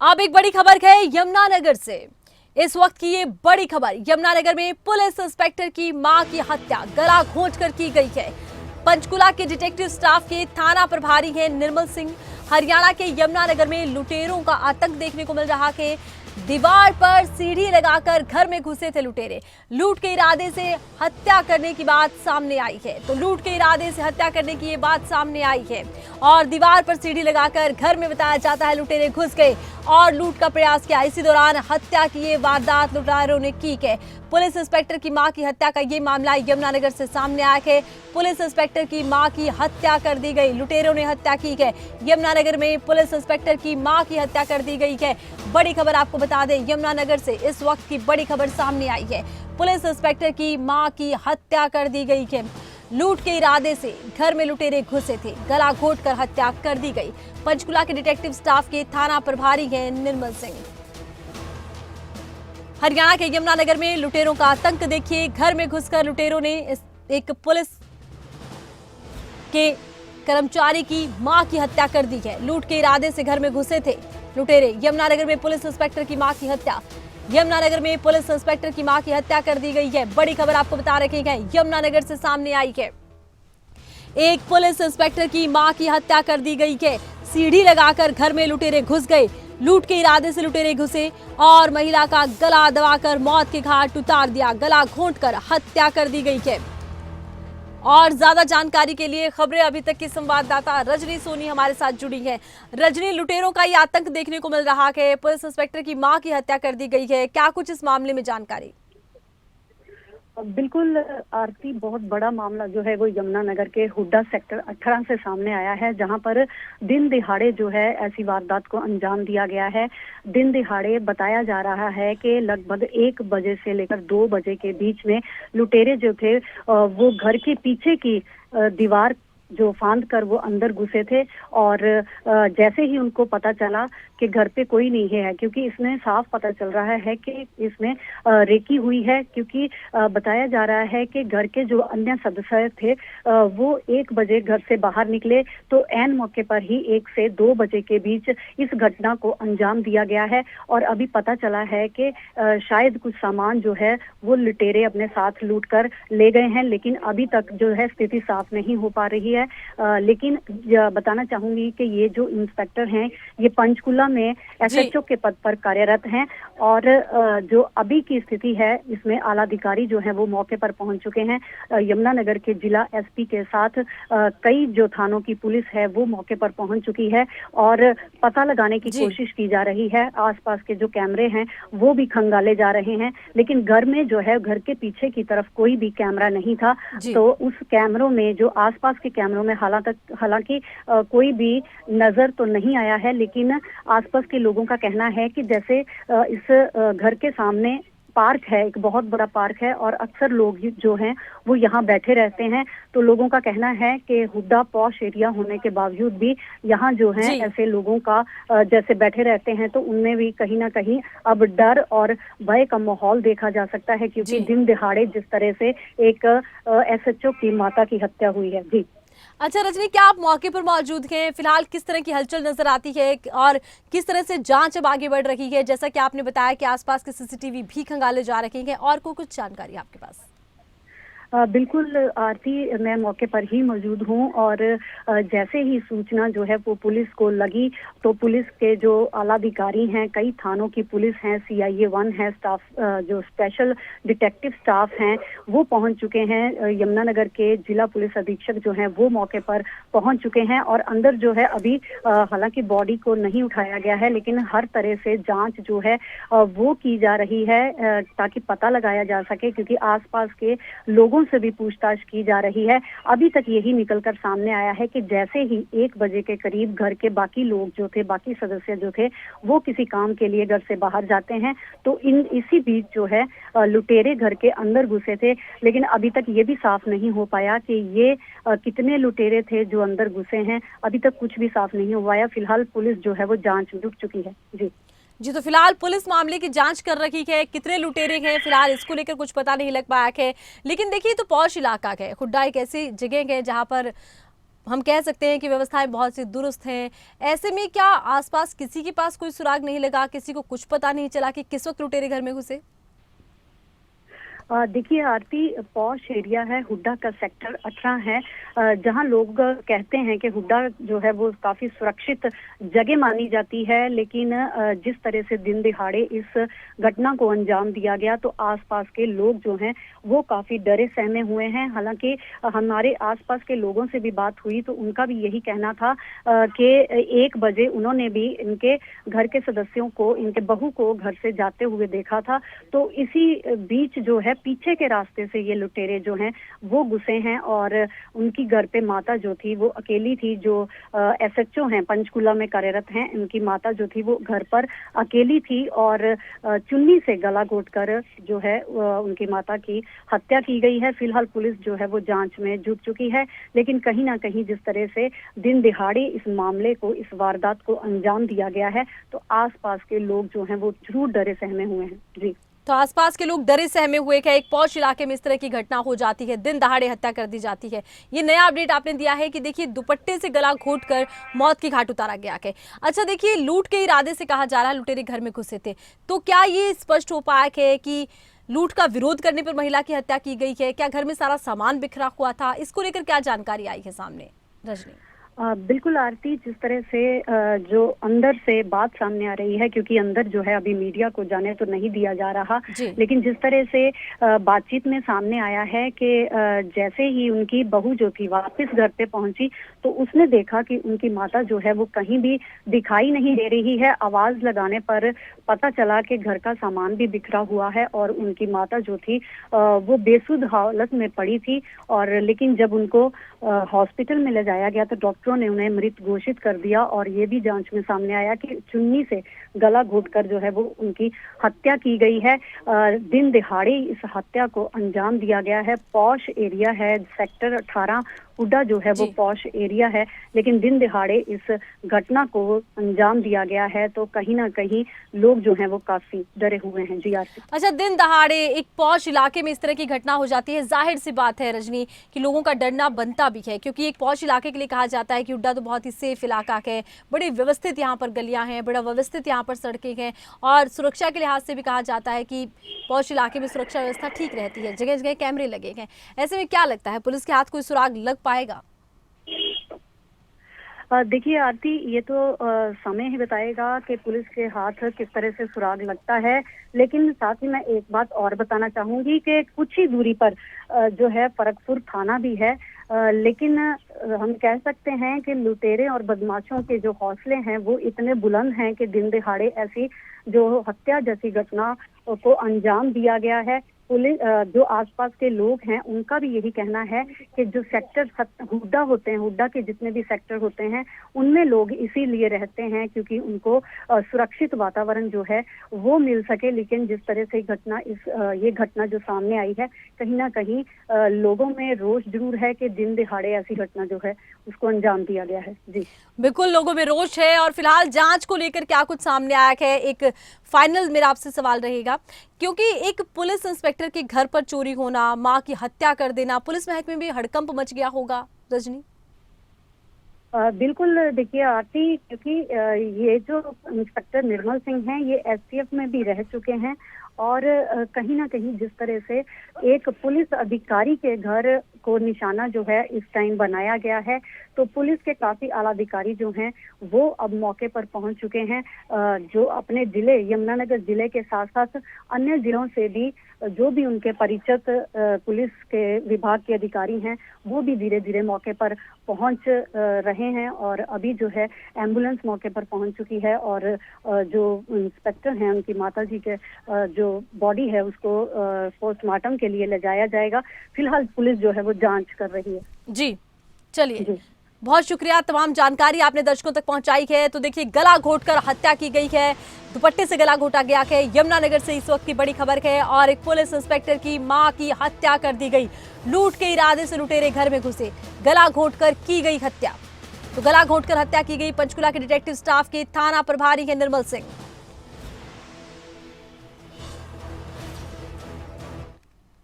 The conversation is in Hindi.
अब एक बड़ी खबर है यमुनानगर से। इस वक्त की ये बड़ी खबर, यमुनानगर में पुलिस इंस्पेक्टर की मां की हत्या गला घोंटकर की गई है। पंचकुला के डिटेक्टिव स्टाफ के थाना प्रभारी हैं निर्मल सिंह। हरियाणा के यमुनानगर में लुटेरों का आतंक देखने को मिल रहा है। दीवार पर सीढ़ी लगाकर घर में घुसे थे लुटेरे। लूट के इरादे से हत्या करने की बात सामने आई है। तो लूट के इरादे से हत्या करने की ये बात सामने आई है और दीवार पर सीढ़ी लगाकर घर में बताया जाता है लुटेरे घुस गए और लूट का प्रयास किया। इसी दौरान हत्या की ये वारदात लुटेरों ने की है। पुलिस इंस्पेक्टर की मां की हत्या का ये मामला यमुनानगर से सामने आया है। पुलिस इंस्पेक्टर की मां की हत्या कर दी गई, लुटेरों ने हत्या की है। यमुनानगर में पुलिस इंस्पेक्टर की मां की हत्या कर दी गई है। बड़ी खबर आपको बता दें, यमुनानगर से इस वक्त की बड़ी खबर सामने आई है। पुलिस इंस्पेक्टर की मां की हत्या कर दी गई है। लूट के इरादे से घर में लुटेरे घुसे थे, गला घोंटकर हत्या कर दी गई। पंचकुला के डिटेक्टिव स्टाफ के थाना प्रभारी हैं निर्मल सिंह। हरियाणा के यमुनानगर में लुटेरों का आतंक देखिए। घर में घुसकर लुटेरों ने एक पुलिस के कर्मचारी की मां की हत्या कर दी है। लूट के इरादे से घर में घुसे थे लुटेरे। यमुनानगर में पुलिस इंस्पेक्टर की मां की हत्या, यमुनानगर में पुलिस इंस्पेक्टर की मां की हत्या कर दी गई है। बड़ी खबर आपको बता रखी है, यमुनानगर से सामने आई है। एक पुलिस इंस्पेक्टर की मां की हत्या कर दी गई है। सीढ़ी लगाकर घर में लुटेरे घुस गए। लूट के इरादे से लुटेरे घुसे और महिला का गला दबाकर मौत के घाट उतार दिया। गला घोंटकर हत्या कर दी गई है। और ज्यादा जानकारी के लिए खबरें अभी तक की संवाददाता रजनी सोनी हमारे साथ जुड़ी है। रजनी, लुटेरों का ये आतंक देखने को मिल रहा है। पुलिस इंस्पेक्टर की मां की हत्या कर दी गई है, क्या कुछ इस मामले में जानकारी? बिल्कुल आरती, बहुत बड़ा मामला जो है वो यमुनानगर के हुड्डा सेक्टर 18 से सामने आया है, जहां पर दिन दिहाड़े जो है ऐसी वारदात को अंजाम दिया गया है। दिन दिहाड़े बताया जा रहा है कि लगभग 1 बजे से लेकर 2 बजे के बीच में लुटेरे जो थे वो घर के पीछे की दीवार जो फांद कर वो अंदर घुसे थे और जैसे ही उनको पता चला कि घर पे कोई नहीं है, क्योंकि इसमें साफ पता चल रहा है कि इसमें रेकी हुई है, क्योंकि बताया जा रहा है कि घर के जो अन्य सदस्य थे वो 1 बजे घर से बाहर निकले, तो ऐन मौके पर ही 1 से 2 बजे के बीच इस घटना को अंजाम दिया गया है। और अभी पता चला है कि शायद कुछ सामान जो है वो लुटेरे अपने साथ लूट कर ले गए हैं, लेकिन अभी तक जो है स्थिति साफ नहीं हो पा रही है। लेकिन बताना चाहूंगी कि ये जो इंस्पेक्टर हैं ये पंचकुला में एसएचओ के पद पर कार्यरत हैं और जो अभी की स्थिति है इसमें आला अधिकारी जो है वो मौके पर पहुंच चुके हैं। यमुनानगर के जिला एसपी के साथ कई जो थानों की पुलिस है वो मौके पर पहुंच चुकी है और पता लगाने की कोशिश की जा रही है। आसपास के जो कैमरे हैं वो भी खंगाले जा रहे हैं, लेकिन घर में जो है घर के पीछे की तरफ कोई भी कैमरा नहीं था, तो उस कैमरों में जो आसपास के कैमरों में हालांकि कोई भी नजर तो नहीं आया है, लेकिन आसपास के लोगों का कहना है कि जैसे इस घर के सामने पार्क है, एक बहुत बड़ा पार्क है और अक्सर लोग जो हैं वो यहाँ बैठे रहते हैं, तो लोगों का कहना है कि हुड्डा पॉश एरिया होने के बावजूद भी यहाँ जो है ऐसे लोगों का जैसे बैठे रहते हैं, तो उनमें भी कहीं ना कहीं अब डर और भय का माहौल देखा जा सकता है, क्योंकि दिन दिहाड़े जिस तरह से एक एसएचओ की माता की हत्या हुई है। जी अच्छा रजनी, क्या आप मौके पर मौजूद हैं? फिलहाल किस तरह की हलचल नजर आती है और किस तरह से जांच अब आगे बढ़ रही है? जैसा कि आपने बताया कि आसपास के सीसीटीवी भी खंगाले जा रहे हैं, और कुछ जानकारी आपके पास? बिल्कुल आरती, मैं मौके पर ही मौजूद हूँ और जैसे ही सूचना जो है वो पुलिस को लगी, तो पुलिस के जो आला अधिकारी हैं, कई थानों की पुलिस हैं, CIA 1 है, स्टाफ जो स्पेशल डिटेक्टिव स्टाफ हैं वो पहुंच चुके हैं। यमुनानगर के जिला पुलिस अधीक्षक जो हैं वो मौके पर पहुंच चुके हैं और अंदर जो है अभी हालांकि बॉडी को नहीं उठाया गया है, लेकिन हर तरह से जांच जो है वो की जा रही है ताकि पता लगाया जा सके, क्योंकि आसपास के लोगों से भी पूछताछ की जा रही है। अभी तक यही निकलकर सामने आया है कि जैसे ही 1 बजे के करीब घर के बाकी लोग जो थे, बाकी सदस्य जो थे, वो किसी काम के लिए घर से बाहर जाते हैं, तो इसी बीच जो है लुटेरे घर के अंदर घुसे थे, लेकिन अभी तक ये भी साफ नहीं हो पाया कि ये कितने लुटेरे थे जो अंदर घुसे हैं। अभी तक कुछ भी साफ नहीं हो पाया। फिलहाल पुलिस जो है वो जांच में जुट चुकी है। जी, तो फिलहाल पुलिस मामले की जांच कर रही है। कितने लुटेरे हैं फिलहाल इसको लेकर कुछ पता नहीं लग पाया है, लेकिन देखिए तो पॉश इलाका है। हुड्डा एक ऐसी जगह है जहां पर हम कह सकते हैं कि व्यवस्थाएं बहुत सी दुरुस्त हैं। ऐसे में क्या आसपास किसी के पास कोई सुराग नहीं लगा, किसी को कुछ पता नहीं चला कि किस वक्त लुटेरे घर में घुसे? देखिए आरती, पॉश एरिया है, हुड्डा का सेक्टर 18 है, जहां लोग कहते हैं कि हुड्डा जो है वो काफी सुरक्षित जगह मानी जाती है। लेकिन जिस तरह से दिन दिहाड़े इस घटना को अंजाम दिया गया तो आसपास के लोग जो हैं वो काफी डरे सहमे हुए हैं। हालांकि हमारे आसपास के लोगों से भी बात हुई तो उनका भी यही कहना था कि 1 बजे उन्होंने भी इनके घर के सदस्यों को, इनके बहू को घर से जाते हुए देखा था। तो इसी बीच जो है पीछे के रास्ते से ये लुटेरे जो हैं वो घुसे हैं और उनकी घर पे माता जो थी वो अकेली थी। जो एसएचओ हैं, पंचकुला में कार्यरत हैं, उनकी माता जो थी वो घर पर अकेली थी और चुन्नी से गला घोंटकर जो है उनकी माता की हत्या की गई है। फिलहाल पुलिस जो है वो जांच में जुट चुकी है, लेकिन कहीं ना कहीं जिस तरह से दिन दिहाड़े इस मामले को, इस वारदात को अंजाम दिया गया है तो आसपास के लोग जो हैं वो जरूर डरे सहमे हुए हैं। जी, तो आसपास के लोग डरे सहमे हुए कि एक पॉश इलाके में इस तरह की घटना हो जाती है, दिन दहाड़े हत्या कर दी जाती है। ये नया अपडेट आपने दिया है कि देखिए दुपट्टे से गला घोंटकर मौत की घाट उतारा गया है। अच्छा देखिए, लूट के इरादे से कहा जा रहा है लुटेरे घर में घुसे थे, तो क्या ये स्पष्ट हो पाया है कि लूट का विरोध करने पर महिला की हत्या की गई है? क्या घर में सारा सामान बिखरा हुआ था? इसको लेकर क्या जानकारी आई है सामने, रजनी? बिल्कुल आरती, जिस तरह से जो अंदर से बात सामने आ रही है, क्योंकि अंदर जो है अभी मीडिया को जाने तो नहीं दिया जा रहा, लेकिन जिस तरह से बातचीत में सामने आया है कि जैसे ही उनकी बहू जो थी वापस घर पे पहुंची तो उसने देखा कि उनकी माता जो है वो कहीं भी दिखाई नहीं दे रही है। आवाज लगाने पर पता चला कि घर का सामान भी बिखरा हुआ है और उनकी माता जो थी वो बेसुध हालत में पड़ी थी। और लेकिन जब उनको हॉस्पिटल में ले जाया गया तो डॉक्टरों ने उन्हें मृत घोषित कर दिया और ये भी जांच में सामने आया कि चुन्नी से गला घोंटकर जो है वो उनकी हत्या की गई है। दिन दिहाड़े इस हत्या को अंजाम दिया गया है। पॉश एरिया है, सेक्टर 18 हुड्डा जो है वो पॉश एरिया है, लेकिन दिन दिहाड़े इस घटना को अंजाम दिया गया है तो कहीं ना कहीं लोग जो हैं वो काफी डरे हुए हैं। जी आरती। अच्छा, दिन दहाड़े एक पॉश इलाके में इस तरह की घटना हो जाती है, जाहिर सी बात है रजनी कि लोगों का डरना बनता भी है, क्योंकि एक पॉश इलाके के लिए कहा जाता है कि हुड्डा तो बहुत ही सेफ इलाका है, बड़ी व्यवस्थित यहाँ पर गलियां हैं, बड़ा व्यवस्थित यहाँ पर सड़कें हैं और सुरक्षा के लिहाज से भी कहा जाता है कि पॉश इलाके में सुरक्षा व्यवस्था ठीक रहती है, जगह जगह कैमरे लगे हैं। ऐसे में क्या लगता है पुलिस के हाथ कोई सुराग लग पाएगा? देखिए आरती, ये तो समय ही बताएगा कि पुलिस के हाथ किस तरह से सुराग लगता है। लेकिन साथ ही मैं एक बात और बताना चाहूंगी कि कुछ ही दूरी पर जो है फरकपुर थाना भी है, लेकिन हम कह सकते हैं कि लुटेरे और बदमाशों के जो हौसले हैं वो इतने बुलंद हैं कि दिन दिहाड़े ऐसी जो हत्या जैसी घटना को अंजाम दिया गया है। पुलिस, जो आसपास के लोग हैं उनका भी यही कहना है कि जो सेक्टर हुड्डा होते हैं, हुड्डा के जितने भी सेक्टर होते हैं उनमें लोग इसीलिए रहते हैं क्योंकि उनको सुरक्षित वातावरण जो है वो मिल सके। लेकिन जिस तरह से ये घटना जो सामने आई है, कहीं ना कहीं लोगों में रोष जरूर है कि दिन दिहाड़े ऐसी घटना जो है उसको अंजाम दिया गया है। जी बिल्कुल, लोगों में रोष है। और फिलहाल जांच को लेकर क्या कुछ सामने आया है, एक फाइनल मेरा आपसे सवाल रहेगा, क्योंकि एक पुलिस इंस्पेक्टर के घर पर चोरी होना, मां की हत्या कर देना, पुलिस महकमे में भी हड़कंप मच गया होगा रजनी? बिल्कुल, देखिए आरती, क्योंकि ये जो इंस्पेक्टर निर्मल सिंह हैं ये एसटीएफ में भी रह चुके हैं और कहीं ना कहीं जिस तरह से एक पुलिस अधिकारी के घर को निशाना जो है इस टाइम बनाया गया है तो पुलिस के काफी आला अधिकारी जो हैं वो अब मौके पर पहुंच चुके हैं। जो अपने जिले यमुनानगर जिले के साथ साथ अन्य जिलों से भी जो भी उनके परिचित पुलिस के विभाग के अधिकारी हैं वो भी धीरे धीरे मौके पर पहुंच रहे हैं और अभी जो है एम्बुलेंस मौके पर पहुंच चुकी है और जो इंस्पेक्टर हैं उनकी माताजी के जो बॉडी है उसको पोस्टमार्टम के लिए ले जाया जाएगा। फिलहाल पुलिस जो है वो जांच कर रही है। जी चलिए, बहुत शुक्रिया, तमाम जानकारी आपने दर्शकों तक पहुंचाई है। तो देखिए, गला घोंटकर हत्या की गई है, दुपट्टे से गला घोंटा गया है, यमुनानगर से इस वक्त की बड़ी खबर है। और एक पुलिस इंस्पेक्टर की मां की हत्या कर दी गई, लूट के इरादे से लुटेरे घर में घुसे, गला घोंटकर की गई हत्या। तो गला घोंटकर हत्या की गई पंचकुला के डिटेक्टिव स्टाफ के थाना प्रभारी है निर्मल सिंह।